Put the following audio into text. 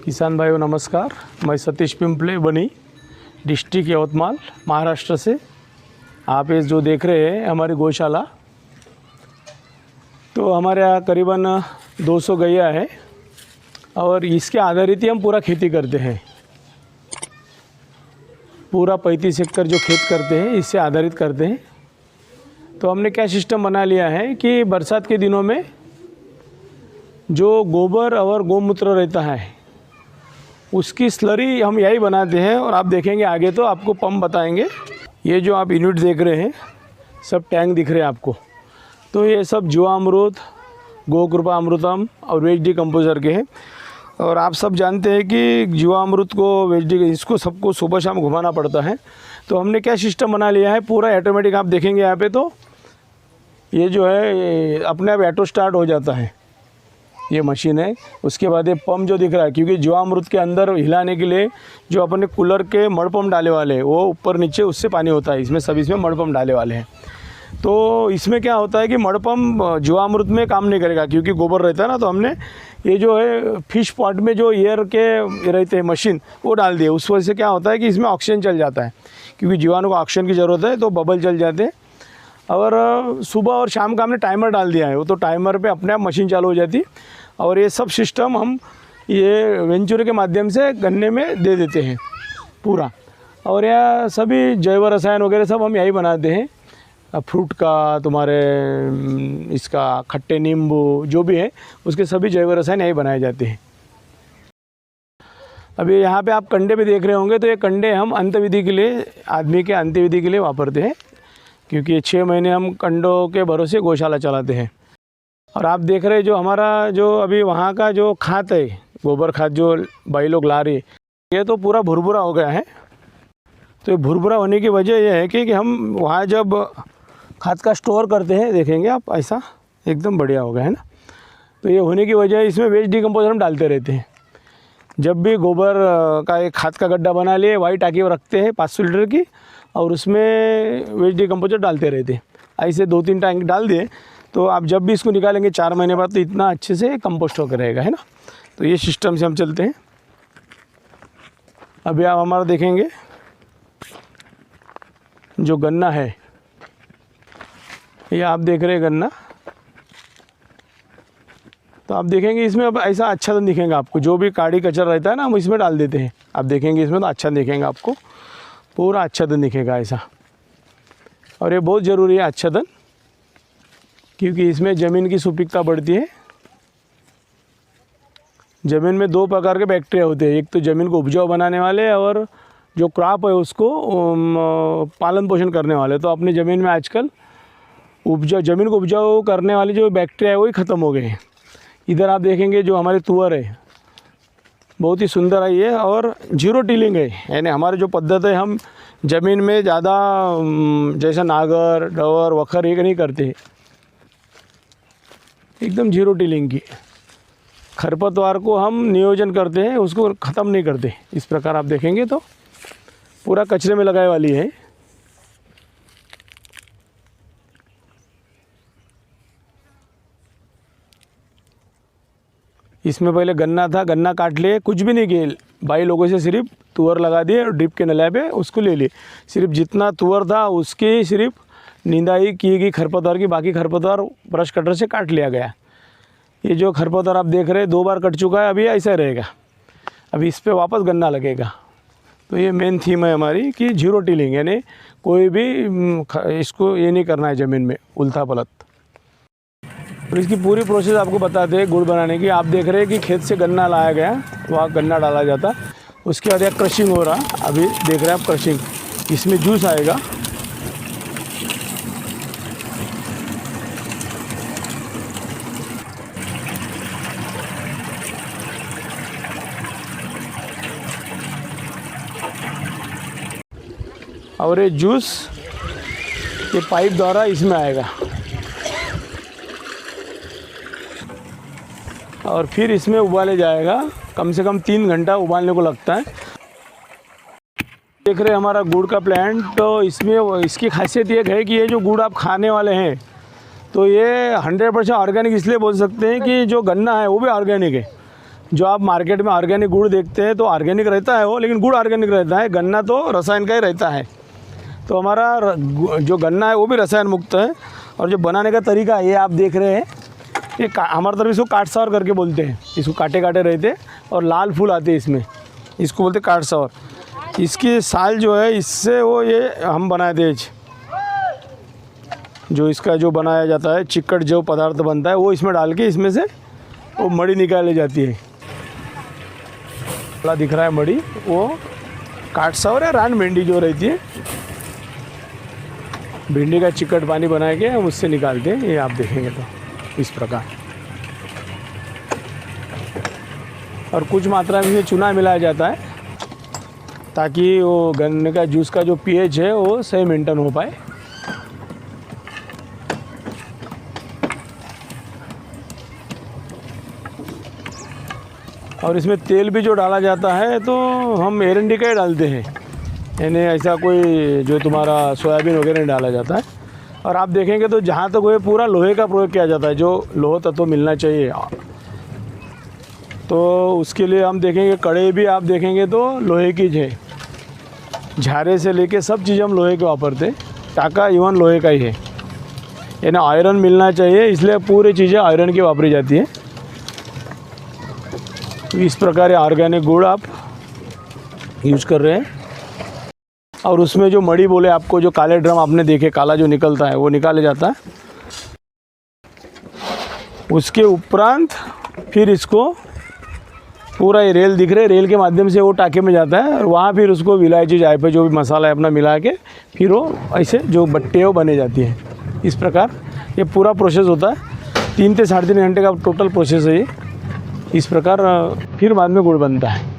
किसान भाइयों नमस्कार। मैं सतीश पिंपले बनी, डिस्ट्रिक्ट यवतमाल, महाराष्ट्र से। आप ये जो देख रहे हैं हमारी गौशाला, तो हमारे यहाँ करीबन 200 गैया है और इसके आधारित ही हम पूरा खेती करते हैं। पूरा 35 एकड़ जो खेत करते हैं इससे आधारित करते हैं। तो हमने क्या सिस्टम बना लिया है कि बरसात के दिनों में जो गोबर और गौमूत्र रहता है उसकी स्लरी हम यही बनाते हैं। और आप देखेंगे आगे तो आपको पंप बताएंगे। ये जो आप यूनिट देख रहे हैं सब टैंक दिख रहे हैं आपको, तो ये सब जीवामृत, गोकृपा अमृतम और वेज डिकम्पोजर के हैं। और आप सब जानते हैं कि जीवामृत को, वेज डी, इसको सबको सुबह शाम घुमाना पड़ता है। तो हमने क्या सिस्टम बना लिया है, पूरा ऑटोमेटिक। आप देखेंगे यहाँ पे तो ये जो है अपने आप ऑटो स्टार्ट हो जाता है, ये मशीन है। उसके बाद ये पंप जो दिख रहा है, क्योंकि जीवामृत के अंदर हिलाने के लिए जो अपने कूलर के मड पंप डाले वाले हैं वो ऊपर नीचे उससे पानी होता है, इसमें सब इसमें मड पंप डाले वाले हैं। तो इसमें क्या होता है कि मड पंप जीवामृत में काम नहीं करेगा क्योंकि गोबर रहता है ना। तो हमने ये जो है फिश पॉट में जो एयर के रहते हैं मशीन वो डाल दिए। उस वजह से क्या होता है कि इसमें ऑक्सीजन चल जाता है, क्योंकि जीवाणु को ऑक्सीजन की ज़रूरत है, तो बबल चल जाते हैं। और सुबह और शाम का हमने टाइमर डाल दिया है, वो तो टाइमर पे अपने आप मशीन चालू हो जाती। और ये सब सिस्टम हम ये वेंचुर के माध्यम से गन्ने में दे देते हैं पूरा। और यह सभी जैव रसायन वगैरह सब हम यही बनाते हैं। फ्रूट का, तुम्हारे इसका खट्टे नींबू जो भी है उसके सभी जैव रसायन यही बनाए जाते हैं। अभी यहाँ पे आप कंडे भी देख रहे होंगे, तो ये कंडे हम अंतविधि के लिए, आदमी के अंतविधि के लिए वापरते हैं, क्योंकि 6 महीने हम कंडों के भरोसे गौशाला चलाते हैं। और आप देख रहे जो हमारा जो अभी वहाँ का जो खाद है, गोबर खाद जो भाई लोग ला रहे, ये तो पूरा भुरभुरा हो गया है। तो ये भुरभुरा होने की वजह यह है कि हम वहाँ जब खाद का स्टोर करते हैं, देखेंगे आप ऐसा एकदम बढ़िया हो गया है ना। तो ये होने की वजह इसमें वेस्ट डिकम्पोजर हम डालते रहते हैं। जब भी गोबर का एक खाद का गड्ढा बना लिए, वाइट टाकी रखते हैं 500 लीटर की, और उसमें वेस्ट डिकम्पोजर डालते रहते हैं। ऐसे 2-3 टैंक डाल दिए तो आप जब भी इसको निकालेंगे 4 महीने बाद, तो इतना अच्छे से कंपोस्ट होकर रहेगा, है ना। तो ये सिस्टम से हम चलते हैं। अभी आप हमारा देखेंगे जो गन्ना है, ये आप देख रहे हैं गन्ना, तो आप देखेंगे इसमें अब ऐसा अच्छा दिखेगा आपको। जो भी काड़ी कचर रहता है ना हम इसमें डाल देते हैं। आप देखेंगे इसमें तो अच्छा दिखेगा आपको, पूरा आच्छादन दिखेगा ऐसा। और ये बहुत ज़रूरी है आच्छादन, क्योंकि इसमें ज़मीन की सुपीकता बढ़ती है। ज़मीन में 2 प्रकार के बैक्टीरिया होते हैं, एक तो ज़मीन को उपजाऊ बनाने वाले और जो क्रॉप है उसको पालन पोषण करने वाले। तो अपनी ज़मीन में आजकल ज़मीन को उपजाऊ करने वाले जो बैक्टीरिया है वही ख़त्म हो गए हैं। इधर आप देखेंगे जो हमारी तुअर है बहुत ही सुंदर है ये, और जीरो टिलिंग है। यानी हमारी जो पद्धत है, हम ज़मीन में ज़्यादा जैसा नागर, डवर, वखर ये नहीं करते, एकदम जीरो टिलिंग की। खरपतवार को हम नियोजन करते हैं, उसको ख़त्म नहीं करते। इस प्रकार आप देखेंगे तो पूरा कचरे में लगाए वाली है। इसमें पहले गन्ना था, गन्ना काट लिए, कुछ भी नहीं किए भाई लोगों से, सिर्फ तुअर लगा दिए और ड्रिप के नलिया पे उसको ले लिए। सिर्फ जितना तुअर था उसकी सिर्फ निंदाई की गई खरपतवार की, बाकी खरपतवार ब्रश कटर से काट लिया गया। ये जो खरपतवार आप देख रहे हैं 2 बार कट चुका है, अभी ऐसा रहेगा। अभी इस पर वापस गन्ना लगेगा। तो ये मेन थीम है हमारी कि जीरो टिलिंग, यानी कोई भी इसको ये नहीं करना है ज़मीन में उल्था पलट। और इसकी पूरी प्रोसेस आपको बताते हैं गुड़ बनाने की। आप देख रहे हैं कि खेत से गन्ना लाया गया, वहाँ गन्ना डाला जाता, उसके बाद यह क्रशिंग हो रहा। अभी देख रहे हैं आप क्रशिंग, इसमें जूस आएगा। और ये जूस ये पाइप द्वारा इसमें आएगा और फिर इसमें उबाले जाएगा। कम से कम 3 घंटा उबालने को लगता है। देख रहे हैं हमारा गुड़ का प्लांट, तो इसमें इसकी खासियत ये है कि ये जो गुड़ आप खाने वाले हैं तो ये 100% ऑर्गेनिक इसलिए बोल सकते हैं कि जो गन्ना है वो भी ऑर्गेनिक है। जो आप मार्केट में ऑर्गेनिक गुड़ देखते हैं तो ऑर्गेनिक रहता है वो, लेकिन गुड़ ऑर्गेनिक रहता है, गन्ना तो रसायन का ही रहता है। तो हमारा जो गन्ना है वो भी रसायन मुक्त है। और जो बनाने का तरीका ये आप देख रहे हैं, ये हमारे तरफ इसको काट सावर करके बोलते हैं। इसको काटे काटे रहते और लाल फूल आते हैं इसमें, इसको बोलते काट सावर। इसकी साल जो है इससे वो ये हम बनाते हैं, जो इसका जो बनाया जाता है चिक्कड़ जो पदार्थ बनता है वो इसमें डाल के इसमें से वो मड़ी निकाली जाती है। बड़ा दिख रहा है मड़ी, वो काट सावर या रान भिंडी जो रहती है, भिंडी का चिक्कड़ पानी बना के हम उससे निकालते हैं। ये आप देखेंगे तो इस प्रकार, और कुछ मात्रा में चूना मिलाया जाता है ताकि वो गन्ने का जूस का जो पीएच है वो सही मेंटेन हो पाए। और इसमें तेल भी जो डाला जाता है तो हम एरंडी का ही डालते हैं, यानी ऐसा कोई जो तुम्हारा सोयाबीन वगैरह नहीं डाला जाता है। और आप देखेंगे तो जहाँ तक वो पूरा लोहे का प्रयोग किया जाता है, जो लोह तत्व मिलना चाहिए। तो उसके लिए हम देखेंगे कड़े भी आप देखेंगे तो लोहे की है, झारे से लेके सब चीज़ हम लोहे के वापरते, टाका इवन लोहे का ही है। यानी आयरन मिलना चाहिए, इसलिए पूरी चीज़ें आयरन की वापरी जाती है। इस प्रकार ऑर्गेनिक गुड़ आप यूज कर रहे हैं। और उसमें जो मड़ी बोले आपको, जो काले ड्रम आपने देखे, काला जो निकलता है वो निकाले जाता है। उसके उपरांत फिर इसको पूरा ये रेल दिख रहे, रेल के माध्यम से वो टाके में जाता है और वहाँ फिर उसको इलायची जायफल जो भी मसाला है अपना मिला के फिर वो ऐसे जो बट्टे वो बने जाती है। इस प्रकार ये पूरा प्रोसेस होता है। 3 से 3.5 घंटे का टोटल प्रोसेस है ये। इस प्रकार फिर बाद में गुड़ बनता है।